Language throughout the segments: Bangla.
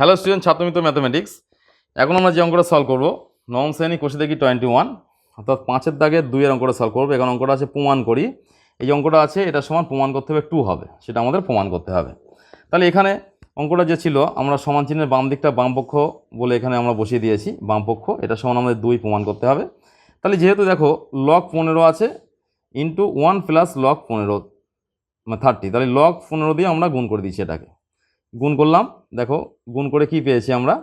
Hello student, ছাত্রমিত্র mathematics. এখন আমরা যে অঙ্কটা সলভ করবো নবম শ্রেণী কোষে দেখি 21, অর্থাৎ 5-এর দাগের 2-এর অঙ্কটা সলভ করবো। এখন অঙ্কটা আছে প্রমাণ করি। এই যে অঙ্কটা আছে এটা সমান প্রমাণ করতে হবে 2 হবে, সেটা আমাদের প্রমাণ করতে হবে। তাহলে এখানে অঙ্কটা যে ছিল আমরা সমান চিহ্নের বাম দিকটা বামপক্ষ বলে এখানে আমরা বসিয়ে দিয়েছি বামপক্ষ, এটা সমান আমাদের 2 প্রমাণ করতে হবে। তাহলে যেহেতু দেখো লগ 15 আছে ইন্টু 1 প্লাস লগ 15 মানে 30, তাহলে লগ 15 দিয়ে আমরা গুণ করে দিচ্ছি। এটাকে গুণ করলাম, দেখো গুণ করে কি পেয়েছি আমরা,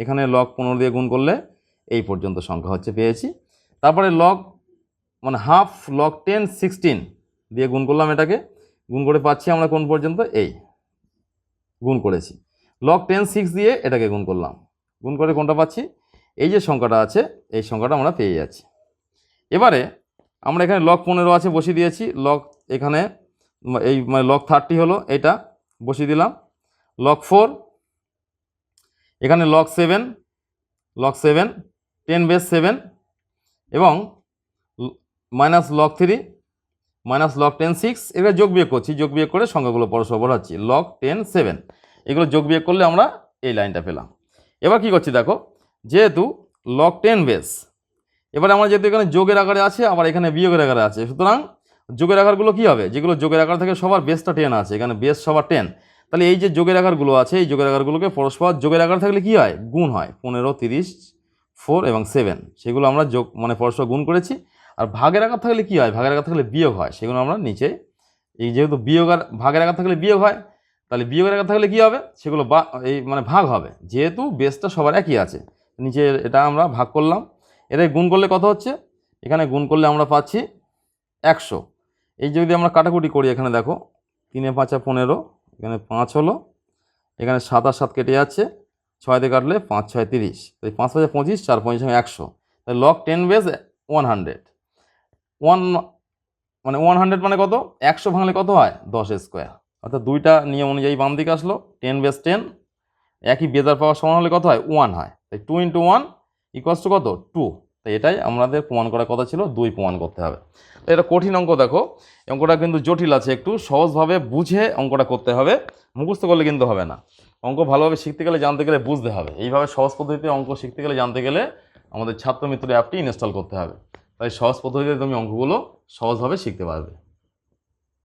এখানে লগ 15 দিয়ে গুণ করলে এই পর্যন্ত সংখ্যা হচ্ছে পেয়েছি। তারপরে লগ মানে হাফ লগ 10 16 দিয়ে গুণ করলাম, এটাকে গুণ করে পাচ্ছি আমরা কোন পর্যন্ত, এই গুণ করেছি। লগ 10 6 দিয়ে এটাকে গুণ করলাম, গুণ করে কোনটা পাচ্ছি, এই যে সংখ্যাটা আছে এই সংখ্যাটা আমরা পেয়ে যাচ্ছি। এবারে আমরা এখানে লগ 15 আছে বসিয়ে দিয়েছি, লগ এখানে এই মানে লগ 30 হলো, এটা বসিয়ে দিলাম। লগ 4 এখানে লগ 7 10 বেস 7 এবং মাইনাস লগ 3 মাইনাস লগ 10 6, এগুলো যোগ বিয়োগ করছি, যোগ বিয়োগ করে সংখ্যাগুলো পরস্পর বলাচ্ছি। লগ 10 7 এগুলো যোগ বিয়োগ করলে আমরা এই লাইনটা পেলাম। এবার কি করছি দেখো, যেহেতু লগ 10 বেস, এবার আমরা যেহেতু এখানে যোগের আকারে আছে আবার এখানে বিয়োগের আকারে আছে, সুতরাং যোগের আকারগুলো কি হবে, যেগুলো যোগের আকার থেকে সবার বেসটা 10 আছে, এখানে বেস সবার 10, তাহলে এই যে যোগের আকারগুলো আছে এই যোগের আকারগুলোকে পরস্পর যোগের আকার থাকলে কি হয়, গুণ হয়। 15 30 4 এবং 7 সেগুলো আমরা যোগ মানে পরস্পর গুণ করেছি। আর ভাগের আকার থাকলে কি হয়, ভাগের আকার থাকলে বিয়োগ হয়, সেগুলো আমরা নিচে এই যেহেতু বিয়োগ আর ভাগের আকার থাকলে বিয়োগ হয়, তাহলে বিয়োগের আকার থাকলে কি হবে, সেগুলো এই মানে ভাগ হবে, যেহেতু বেসটা সবার একই আছে। নিচে এটা আমরা ভাগ করলাম, এটাই গুণ করলে কত হচ্ছে, এখানে গুণ করলে আমরা পাচ্ছি 100। এই যদি আমরা কাটাকুটি করি, এখানে দেখো 3 5 15, এখানে 5 হলো, এখানে 7 আর 7 কেটে যাচ্ছে, 6 দিয়ে কাটলে 5 6 30, তাই 5 5 25 4 5 100, তাই লগ 10 বেস 100 মানে 100 মানে কত, 100 ভাঙলে কত হয় 10 স্কোয়ার, অর্থাৎ দুইটা নিয়ম অনুযায়ী বাম দিকে আসলো। 10 বেস 10 একই বেজার পাওয়ার সমান হলে কত হয় 1 হয়, তাই 2 × 1 ইকুয়ালস টু কত 2। তাই এটাই আমাদের প্রমাণ করার কথা ছিল, 2 প্রমাণ করতে হবে। তো এটা কঠিন অঙ্ক, দেখো অঙ্কটা কিন্তু জটিল আছে, একটু সহজভাবে বুঝে অঙ্কটা করতে হবে, মুখস্থ করলে কিন্তু হবে না। অঙ্ক ভালোভাবে শিখতে গেলে জানতে গেলে বুঝতে হবে। এইভাবে সহজ পদ্ধতিতে অঙ্ক শিখতে গেলে জানতে গেলে আমাদের ছাত্রমিত্র অ্যাপটি ইনস্টল করতে হবে, তাই সহজ পদ্ধতিতে তুমি অঙ্কগুলো সহজভাবে শিখতে পারবে।